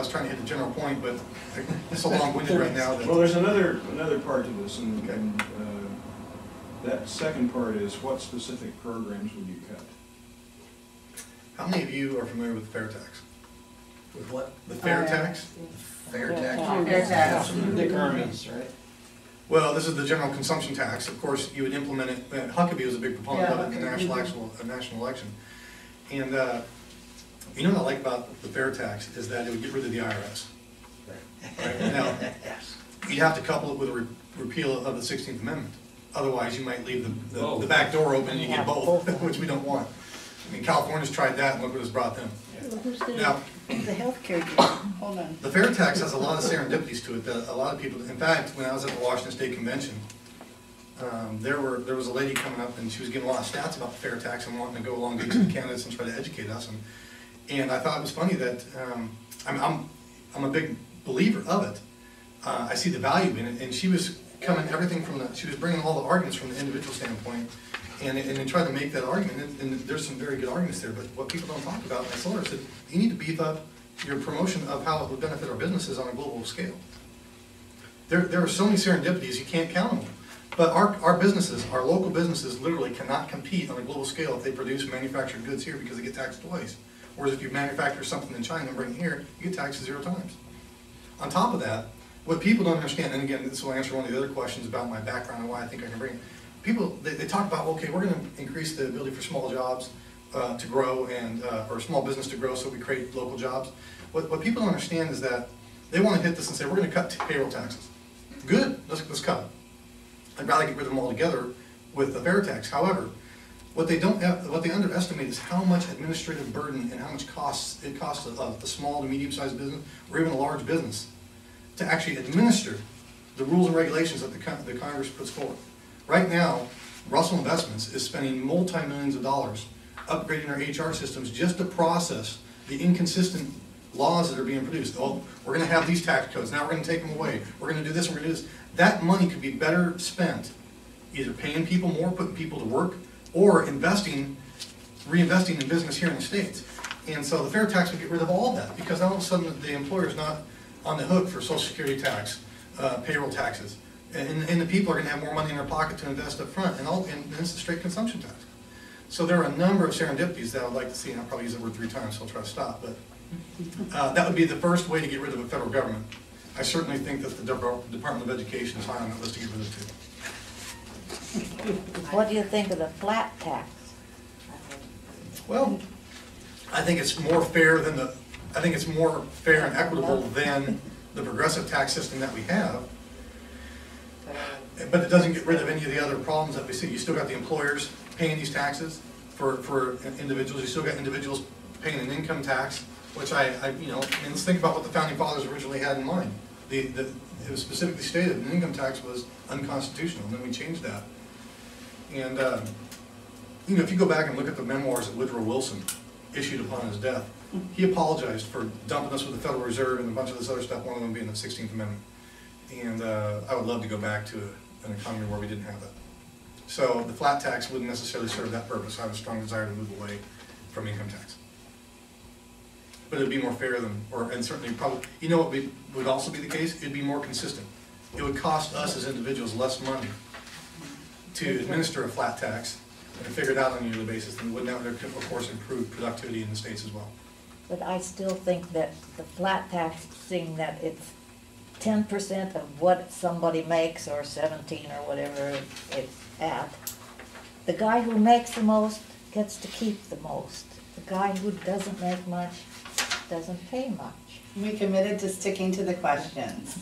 was trying to hit the general point, but it's so long-winded right now that... Well, there's another part to this, and, Okay. and that second part is what specific programs would you cut? How many of you are familiar with the fair tax? With what? The fair tax? Fair tax? Fair tax. Dick Army's, right? Well, this is the general consumption tax. Of course, you would implement it, Huckabee was a big proponent Yeah, of it in the national election. And you know what I like about the fair tax is that it would get rid of the IRS. Right? Now, Yes. you'd have to couple it with a repeal of the 16th Amendment. Otherwise, you might leave the back door open and you get both, which we don't want. I mean, California's tried that and look what it's brought them. Who's Now, the healthcare deal? Hold on. the fair tax has a lot of serendipities to it that a lot of people, in fact, when I was at the Washington State Convention, there was a lady coming up and she was giving a lot of stats about the fair tax and wanting to go along to each of the candidates and try to educate us. And I thought it was funny that I'm a big believer of it. I see the value in it, and she was coming everything from she was bringing all the arguments from the individual standpoint, and then tried to make that argument. And there's some very good arguments there, but what people don't talk about, and I told her, I said, you need to beef up your promotion of how it would benefit our businesses on a global scale. There are so many serendipities, you can't count them. But our businesses, our local businesses, literally cannot compete on a global scale if they produce manufactured goods here because they get taxed twice. Whereas if you manufacture something in China and bring it here, you get taxed 0 times. On top of that, what people don't understand, and again, this will answer one of the other questions about my background and why I think I can bring it. People, they talk about, okay, we're going to increase the ability for small jobs to grow and or small business to grow, so we create local jobs. What people don't understand is that they want to hit this and say, we're going to cut payroll taxes. Good, let's cut them. I'd rather get rid of them altogether with the fair tax. However, what they underestimate is how much administrative burden and how much it costs a small to medium-sized business or even a large business to actually administer the rules and regulations that the Congress puts forward. Right now, Russell Investments is spending multi-millions of dollars upgrading our HR systems just to process the inconsistent laws that are being produced. Oh, we're going to have these tax codes, now we're going to take them away. We're going to do this, we're going to do this. That money could be better spent either paying people more, putting people to work, or reinvesting in business here in the States. And so the fair tax would get rid of all that, because all of a sudden the employer is not on the hook for Social Security tax, payroll taxes. And the people are going to have more money in their pocket to invest up front, and it's a straight consumption tax. So there are a number of serendipities that I would like to see, and I'll probably use that word 3 times, so I'll try to stop. But that would be the first way to get rid of a federal government. I certainly think that the Department of Education is high on that list to get rid of too. What do you think of the flat tax? Well, I think it's more fair than and equitable than the progressive tax system that we have. But it doesn't get rid of any of the other problems that we see. You still got the employers paying these taxes for individuals. You still got individuals paying an income tax, which and let's think about what the Founding Fathers originally had in mind. It was specifically stated an income tax was unconstitutional, and then we changed that. And if you go back and look at the memoirs that Woodrow Wilson issued upon his death, he apologized for dumping us with the Federal Reserve and a bunch of this other stuff, one of them being the 16th Amendment. And I would love to go back to an economy where we didn't have that. So the flat tax wouldn't necessarily serve that purpose. I have a strong desire to move away from income tax. But it'd be more fair than, and certainly probably, what would also be the case? It'd be more consistent. It would cost us as individuals less money to administer a flat tax and figure it out on a yearly basis than would now, of course, improve productivity in the states as well. But I still think that the flat taxing, that it's 10% of what somebody makes, or 17 or whatever it's at. The guy who makes the most gets to keep the most. The guy who doesn't make much doesn't pay much. We committed to sticking to the questions.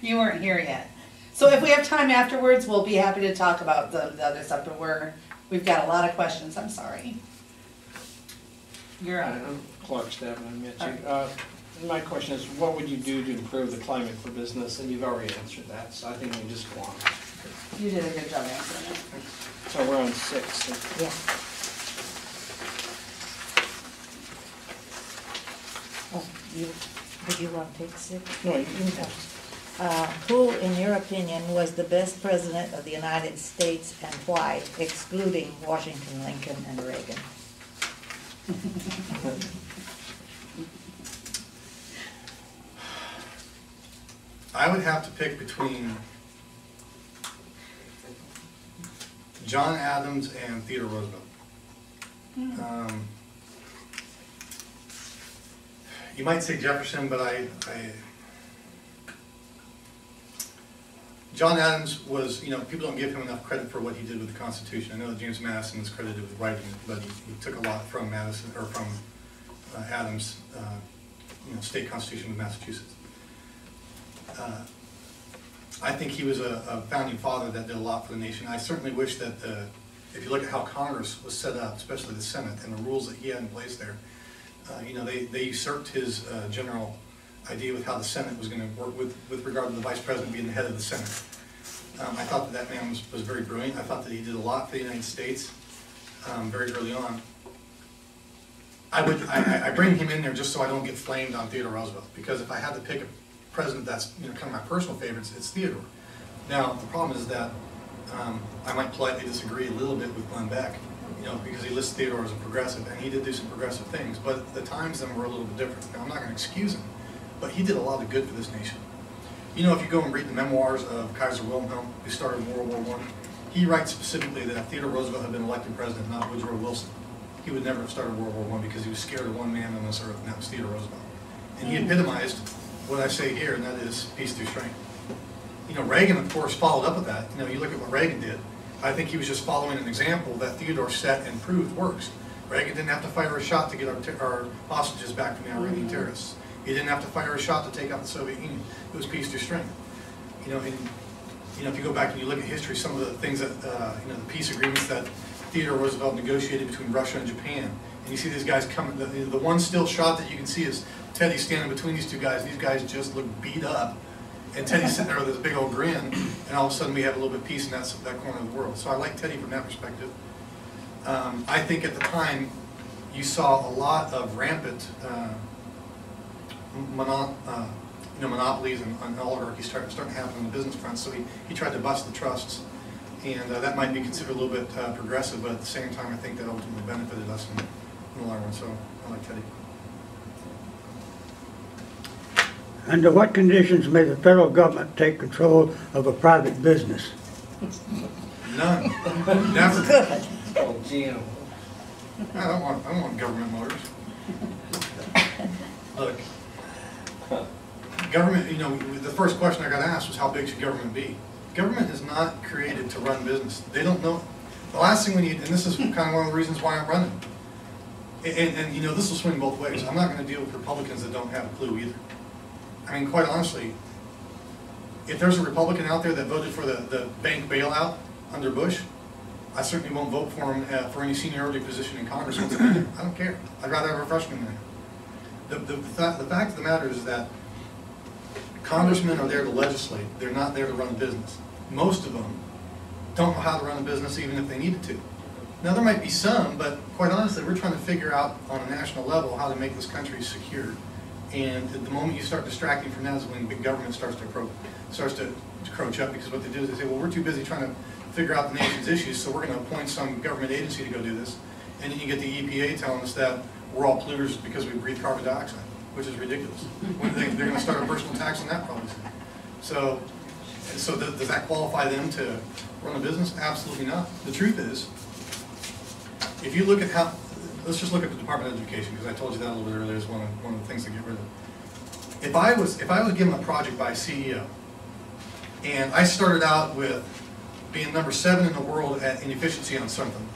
You weren't here yet. So if we have time afterwards, we'll be happy to talk about the other stuff, but we've got a lot of questions, I'm sorry. You're on. I'm Clark Stavin, I met you. My question is, what would you do to improve the climate for business? And you've already answered that, so I think we just go on. You did a good job answering it. So we're on 6. Yeah. Oh, would you want to take 6? No, you can go. Who, in your opinion, was the best president of the United States and why, excluding Washington, Lincoln, and Reagan? I would have to pick between John Adams and Theodore Roosevelt. You might say Jefferson, but John Adams was, you know, people don't give him enough credit for what he did with the Constitution. I know that James Madison is credited with writing it, but he took a lot from Madison, or from Adams, you know, state constitution of Massachusetts. I think he was a founding father that did a lot for the nation. I certainly wish that if you look at how Congress was set up, especially the Senate, and the rules that he had in place there, you know, they usurped his general idea with how the Senate was going to work with regard to the Vice President being the head of the Senate. I thought that man was very brilliant. I thought that he did a lot for the United States very early on. I bring him in there just so I don't get flamed on Theodore Roosevelt, because if I had to pick a president that's, you know, kind of my personal favorites, it's Theodore. Now, the problem is that I might politely disagree a little bit with Glenn Beck, you know, because he lists Theodore as a progressive, and he did do some progressive things, but the times then were a little bit different. Now, I'm not going to excuse him, but he did a lot of good for this nation. You know, if you go and read the memoirs of Kaiser Wilhelm, who started World War I, he writes specifically that if Theodore Roosevelt had been elected president, not Woodrow Wilson, he would never have started World War I, because he was scared of one man on this earth, and that was Theodore Roosevelt. And he epitomized what I say here, and that is peace through strength. You know, Reagan, of course, followed up with that. You know, you look at what Reagan did. I think he was just following an example that Theodore set and proved works. Reagan didn't have to fire a shot to get our hostages back from the Iranian terrorists. He didn't have to fire a shot to take out the Soviet Union. It was peace through strength. You know, and, you know, if you go back and you look at history, some of the things that, you know, the peace agreements that Theodore Roosevelt negotiated between Russia and Japan, and you see these guys coming, the one still shot that you can see is Teddy standing between these two guys. These guys just look beat up, and Teddy's sitting there with this big old grin, and all of a sudden we have a little bit of peace in that corner of the world. So I like Teddy from that perspective. I think at the time you saw a lot of rampant monopolies and oligarchies starting to happen on the business front, so he tried to bust the trusts, and that might be considered a little bit progressive, but at the same time I think that ultimately benefited us in the long run, so I like Teddy. Under what conditions may the federal government take control of a private business? None. Never. Good. Oh, Gino. I don't want government motors. Look, government, you know, the first question I got asked was how big should government be? Government is not created to run business. They don't know. The last thing we need, and this is kind of one of the reasons why I'm running, and you know, this will swing both ways. I'm not going to deal with Republicans that don't have a clue either. I mean, quite honestly, if there's a Republican out there that voted for the bank bailout under Bush, I certainly won't vote for him for any seniority position in Congress. I don't care. I'd rather have a freshman there. The fact of the matter is that congressmen are there to legislate. They're not there to run a business. Most of them don't know how to run a business even if they needed to. Now, there might be some, but quite honestly, we're trying to figure out on a national level how to make this country secure. And at the moment you start distracting from that is when big government starts to encroach up, because what they do is they say, well, we're too busy trying to figure out the nation's issues, so we're going to appoint some government agency to go do this. And then you get the EPA telling us that we're all polluters because we breathe carbon dioxide, which is ridiculous. When they're going to start a personal tax on that probably. So does that qualify them to run a business? Absolutely not. The truth is, if you look at how, let's just look at the Department of Education, because I told you that a little bit earlier is one of the things to get rid of. If I was given a project by a CEO, and I started out with being number 7 in the world in efficiency on something,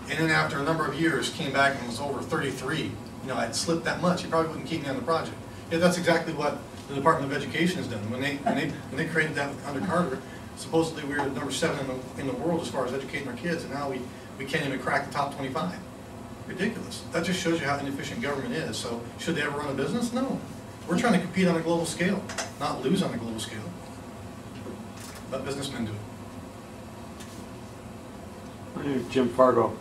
and then after a number of years came back and was over 33, you know, I'd slipped that much, you probably wouldn't keep me on the project. Yeah, that's exactly what the Department of Education has done. When they created that under Carter, supposedly we were number 7 in the world as far as educating our kids, and now we can't even crack the top 25. Ridiculous. That just shows you how inefficient government is. So should they ever run a business? No. We're trying to compete on a global scale, not lose on a global scale. Let businessmen do it. Jim Fargo.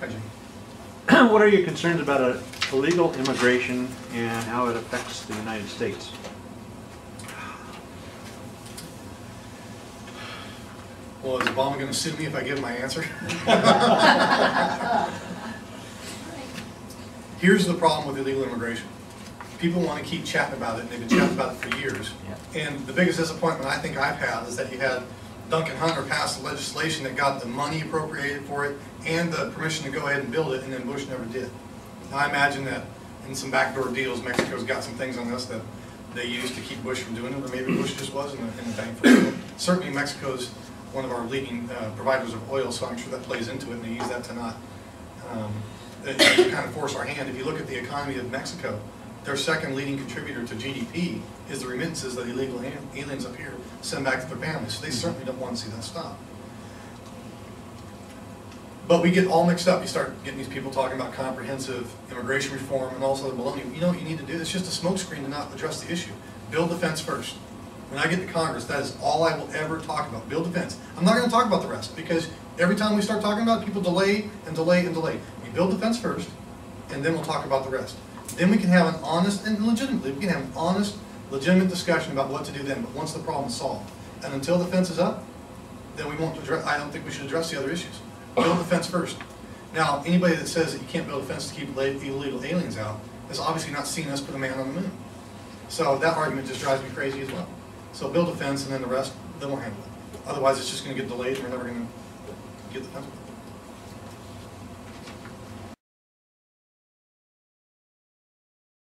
Hi, Jim. What are your concerns about illegal immigration and how it affects the United States? Well, is Obama going to sue me if I give my answer? Here's the problem with illegal immigration. people want to keep chatting about it, and they've been chatting about it for years. And the biggest disappointment I think I've had is that you had Duncan Hunter pass the legislation that got the money appropriated for it and the permission to go ahead and build it, and then Bush never did. Now, I imagine that in some backdoor deals, Mexico's got some things on this that they used to keep Bush from doing it, or maybe Bush just was in the bank for it. Certainly Mexico's one of our leading providers of oil, so I'm sure that plays into it, and they use that to not, to kind of force our hand. If you look at the economy of Mexico, their second leading contributor to GDP is the remittances that illegal aliens up here send back to their families. So they certainly don't want to see that stop. But we get all mixed up. You start getting these people talking about comprehensive immigration reform and also the baloney. You know what you need to do? It's just a smokescreen to not address the issue. Build the fence first. When I get to Congress, that is all I will ever talk about. Build the fence. I'm not going to talk about the rest because every time we start talking about it, people delay and delay and delay. We build the fence first, and then we'll talk about the rest. Then we can have an honest and legitimately, we can have an honest, legitimate discussion about what to do then, but once the problem is solved. And until the fence is up, then we won't address, I don't think we should address the other issues. Build the fence first. Now, anybody that says that you can't build a fence to keep illegal aliens out has obviously not seen us put a man on the moon. So that argument just drives me crazy as well. So build a fence and then the rest, then we'll handle it. Otherwise, it's just going to get delayed and we're never going to get the fence.